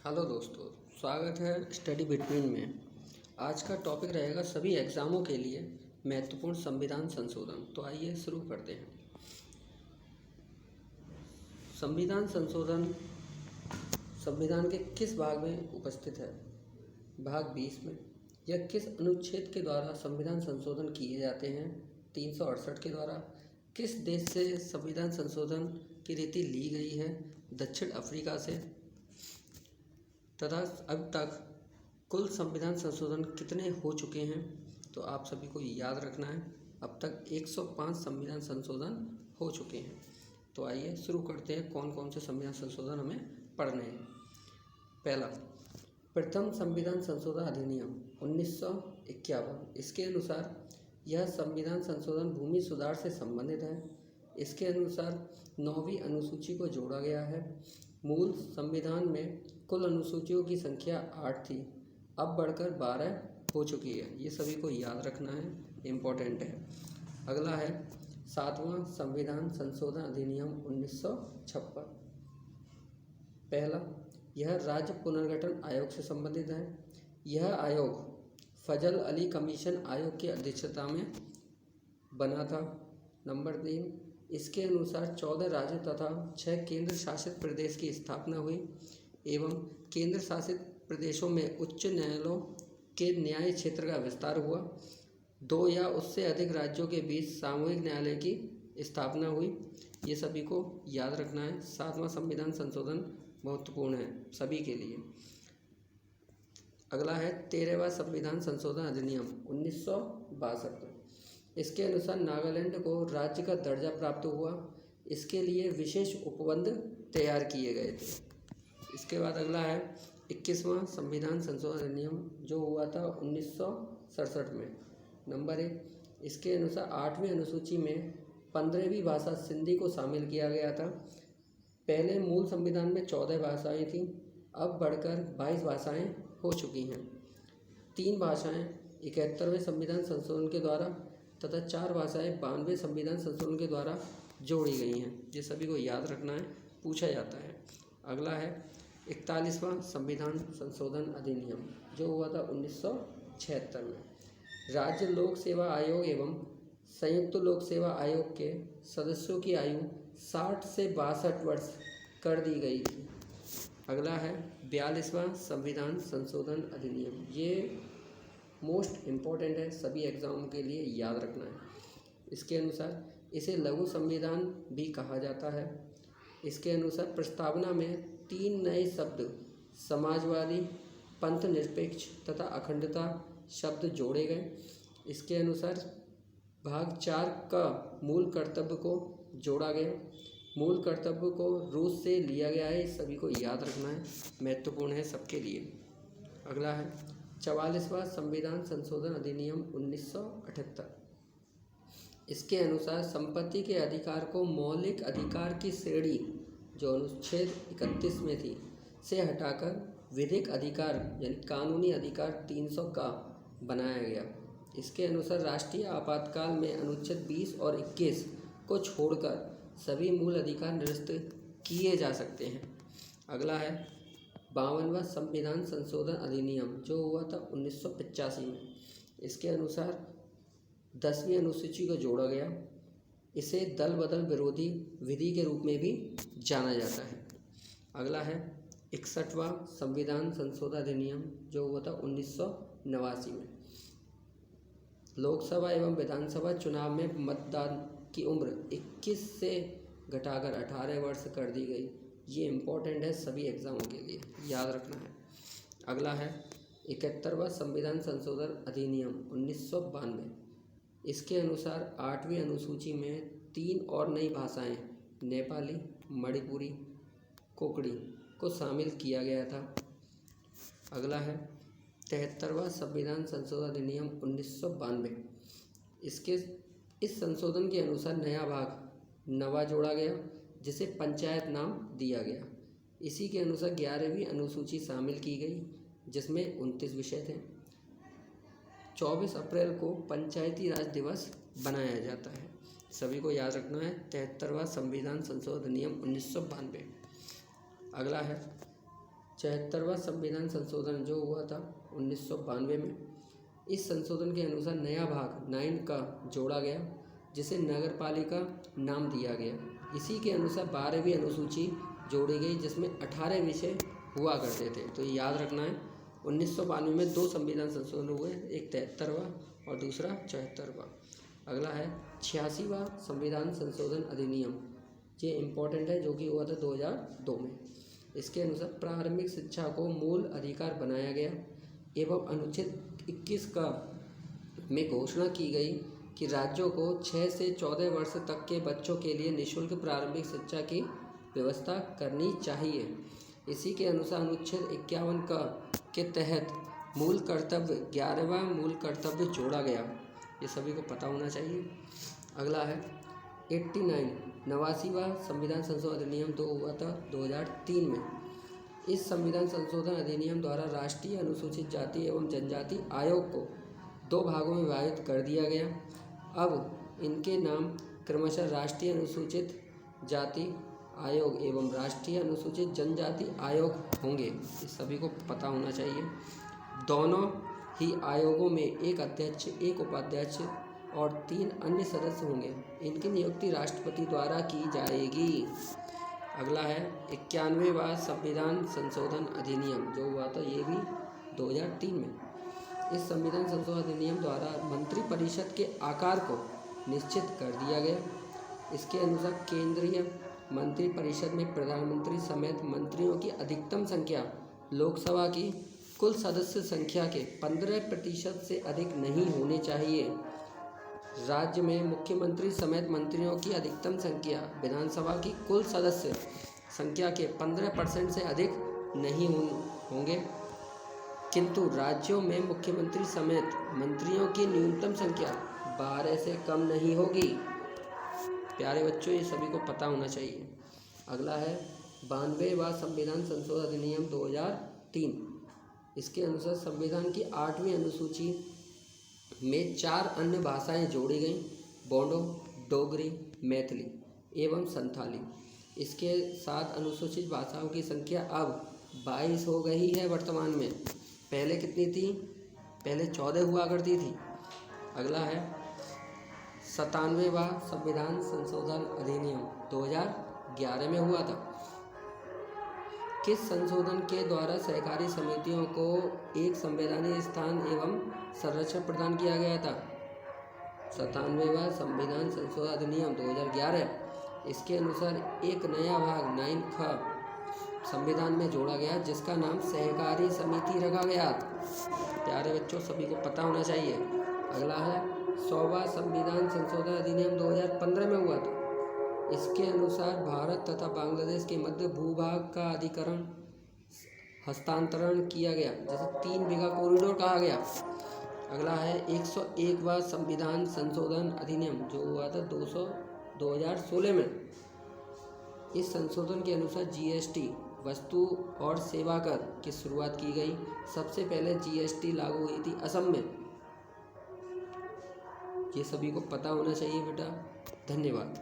Hello दोस्तों, स्वागत है स्टडी बिटवीन में। आज का टॉपिक रहेगा सभी एग्ज़ामों के लिए महत्वपूर्ण संविधान संशोधन। तो आइए शुरू करते हैं। संविधान संशोधन संविधान के किस भाग में उपस्थित है? भाग 20 में। यह किस अनुच्छेद के द्वारा संविधान संशोधन किए जाते हैं? 368 के द्वारा। किस देश से संविधान संशोधन की रीति ली गई है? दक्षिण अफ्रीका से। तथा अब तक कुल संविधान संशोधन कितने हो चुके हैं? तो आप सभी को याद रखना है, अब तक 105 संविधान संशोधन हो चुके हैं। तो आइए शुरू करते हैं कौन कौन से संविधान संशोधन हमें पढ़ने हैं। पहला, प्रथम संविधान संशोधन अधिनियम 1951। इसके अनुसार यह संविधान संशोधन भूमि सुधार से संबंधित है। इसके अनुसार 9वीं अनुसूची को जोड़ा गया है। मूल संविधान में कुल अनुसूचियों की संख्या 8 थी, अब बढ़कर 12 हो चुकी है। ये सभी को याद रखना है, इम्पोर्टेंट है। अगला है 7वां संविधान संशोधन अधिनियम 1956। पहला, यह राज्य पुनर्गठन आयोग से संबंधित है। यह आयोग फजल अली कमीशन आयोग की अध्यक्षता में बना था। नंबर 3, इसके अनुसार 14 राज्य तथा 6 केंद्र शासित प्रदेश की स्थापना हुई एवं केंद्र शासित प्रदेशों में उच्च न्यायालयों के न्याय क्षेत्र का विस्तार हुआ। 2 या उससे अधिक राज्यों के बीच सामूहिक न्यायालय की स्थापना हुई। ये सभी को याद रखना है। 7वां संविधान संशोधन महत्वपूर्ण है सभी के लिए। अगला है 13वां संविधान संशोधन अधिनियम 1962। इसके अनुसार नागालैंड को राज्य का दर्जा प्राप्त हुआ। इसके लिए विशेष उपबंध तैयार किए गए थे। इसके बाद अगला है 21वां संविधान संशोधन अधिनियम जो हुआ था 1967 में। नंबर 1, इसके अनुसार 8वीं अनुसूची में 15वीं भाषा सिंधी को शामिल किया गया था। पहले मूल संविधान में 14 भाषाएं थीं, अब बढ़कर 22 भाषाएं हो चुकी हैं। 3 भाषाएं 71वें संविधान संशोधन के द्वारा तथा 4 भाषाएं 92वें संविधान संशोधन के द्वारा जोड़ी गई हैं। ये सभी को याद रखना है, पूछा जाता है। अगला है 41वां संविधान संशोधन अधिनियम जो हुआ था 1976 में। राज्य लोक सेवा आयोग एवं संयुक्त लोक सेवा आयोग के सदस्यों की आयु 60 से 62 वर्ष कर दी गई थी। अगला है 42वां संविधान संशोधन अधिनियम। ये मोस्ट इम्पॉर्टेंट है, सभी एग्ज़ाम के लिए याद रखना है। इसके अनुसार इसे लघु संविधान भी कहा जाता है। इसके अनुसार प्रस्तावना में 3 नए शब्द समाजवादी, पंथ निरपेक्ष तथा अखंडता शब्द जोड़े गए। इसके अनुसार भाग 4 का मूल कर्तव्य को जोड़ा गया। मूल कर्तव्य को रूस से लिया गया है, सभी को याद रखना है, महत्वपूर्ण है सबके लिए। अगला है 44वां संविधान संशोधन अधिनियम 1978। इसके अनुसार संपत्ति के अधिकार को मौलिक अधिकार की श्रेणी जो अनुच्छेद 31 में थी से हटाकर विधिक अधिकार यानी कानूनी अधिकार 300 का बनाया गया। इसके अनुसार राष्ट्रीय आपातकाल में अनुच्छेद 20 और 21 को छोड़कर सभी मूल अधिकार निरस्त किए जा सकते हैं। अगला है 52वां संविधान संशोधन अधिनियम जो हुआ था 1985 में। इसके अनुसार 10वीं अनुसूची को जोड़ा गया। इसे दल बदल विरोधी विधि के रूप में भी जाना जाता है। अगला है 61वां संविधान संशोधन अधिनियम जो हुआ था 1989 में। लोकसभा एवं विधानसभा चुनाव में मतदान की उम्र 21 से घटाकर 18 वर्ष कर दी गई। ये इम्पोर्टेंट है सभी एग्ज़ामों के लिए, याद रखना है। अगला है 71वां संविधान संशोधन अधिनियम 1992। इसके अनुसार 8वीं अनुसूची में 3 और नई भाषाएं नेपाली, मणिपुरी, कोंकणी को शामिल किया गया था। अगला है 73वां संविधान संशोधन अधिनियम 1992। इस संशोधन के अनुसार नया भाग नवा जोड़ा गया जिसे पंचायत नाम दिया गया। इसी के अनुसार 11वीं अनुसूची शामिल की गई जिसमें 29 विषय थे। 24 अप्रैल को पंचायती राज दिवस बनाया जाता है, सभी को याद रखना है। 73वां संविधान संशोधन अधिनियम 1992। अगला है 74वां संविधान संशोधन जो हुआ था 1992 में, इस संशोधन के अनुसार नया भाग 9 का जोड़ा गया जिसे नगर पालिका नाम दिया गया। इसी के अनुसार 12वीं अनुसूची जोड़ी गई जिसमें 18 विषय हुआ करते थे। तो ये याद रखना है, 1992 में 2 संविधान संशोधन हुए, एक 73वां और दूसरा 74वां। अगला है 86वां संविधान संशोधन अधिनियम, ये इम्पोर्टेंट है, जो कि हुआ था 2002 में। इसके अनुसार प्रारंभिक शिक्षा को मूल अधिकार बनाया गया एवं अनुच्छेद 21 का में घोषणा की गई कि राज्यों को 6 से 14 वर्ष तक के बच्चों के लिए निःशुल्क प्रारंभिक शिक्षा की व्यवस्था करनी चाहिए। इसी के अनुसार अनुच्छेद 51 के तहत मूल कर्तव्य 11वां मूल कर्तव्य जोड़ा गया। ये सभी को पता होना चाहिए। अगला है 89वां संविधान संशोधन अधिनियम जो हुआ था 2003 में। इस संविधान संशोधन अधिनियम द्वारा राष्ट्रीय अनुसूचित जाति एवं जनजाति आयोग को 2 भागों में विभाजित कर दिया गया। अब इनके नाम क्रमशः राष्ट्रीय अनुसूचित जाति आयोग एवं राष्ट्रीय अनुसूचित जनजाति आयोग होंगे। इस सभी को पता होना चाहिए। दोनों ही आयोगों में एक अध्यक्ष, एक उपाध्यक्ष और 3 अन्य सदस्य होंगे। इनकी नियुक्ति राष्ट्रपति द्वारा की जाएगी। अगला है 91वां संविधान संशोधन अधिनियम जो हुआ था, ये भी 2003 में। इस संविधान संशोधन अधिनियम द्वारा मंत्रिपरिषद के आकार को निश्चित कर दिया गया। इसके अनुसार केंद्रीय मंत्रिपरिषद में प्रधानमंत्री समेत मंत्रियों की अधिकतम संख्या लोकसभा की कुल सदस्य संख्या के 15% से अधिक नहीं होनी चाहिए। राज्य में मुख्यमंत्री समेत मंत्रियों की अधिकतम संख्या विधानसभा की कुल सदस्य संख्या के 15% से अधिक नहीं होंगे, किंतु राज्यों में मुख्यमंत्री समेत मंत्रियों की न्यूनतम संख्या 12 से कम नहीं होगी। प्यारे बच्चों, ये सभी को पता होना चाहिए। अगला है 92वां संविधान संशोधन अधिनियम 2003। इसके अनुसार संविधान की 8वीं अनुसूची में 4 अन्य भाषाएं जोड़ी गईं, बोडो, डोगरी, मैथिली एवं संथाली। इसके साथ अनुसूचित भाषाओं की संख्या अब 22 हो गई है वर्तमान में। पहले कितनी थी? पहले 14 हुआ करती थी। अगला है 97वां संविधान संशोधन अधिनियम 2011 में हुआ था। किस संशोधन के द्वारा सहकारी समितियों को एक संवैधानिक स्थान एवं संरक्षण प्रदान किया गया था? 97वां संविधान संशोधन अधिनियम 2011। इसके अनुसार एक नया भाग 9 ख संविधान में जोड़ा गया जिसका नाम सहकारी समिति रखा गया। प्यारे बच्चों, सभी को पता होना चाहिए। अगला है 100वां संविधान संशोधन अधिनियम 2015 में हुआ था। इसके अनुसार भारत तथा बांग्लादेश के मध्य भूभाग का अधिकरण हस्तांतरण किया गया, जैसे 3 बीघा कॉरिडोर कहा गया। अगला है 101वां संविधान संशोधन अधिनियम जो हुआ था 2016 में। इस संशोधन के अनुसार जीएसटी वस्तु और सेवा कर की शुरुआत की गई। सबसे पहले जीएसटी लागू हुई थी असम में। ये सभी को पता होना चाहिए बेटा। धन्यवाद।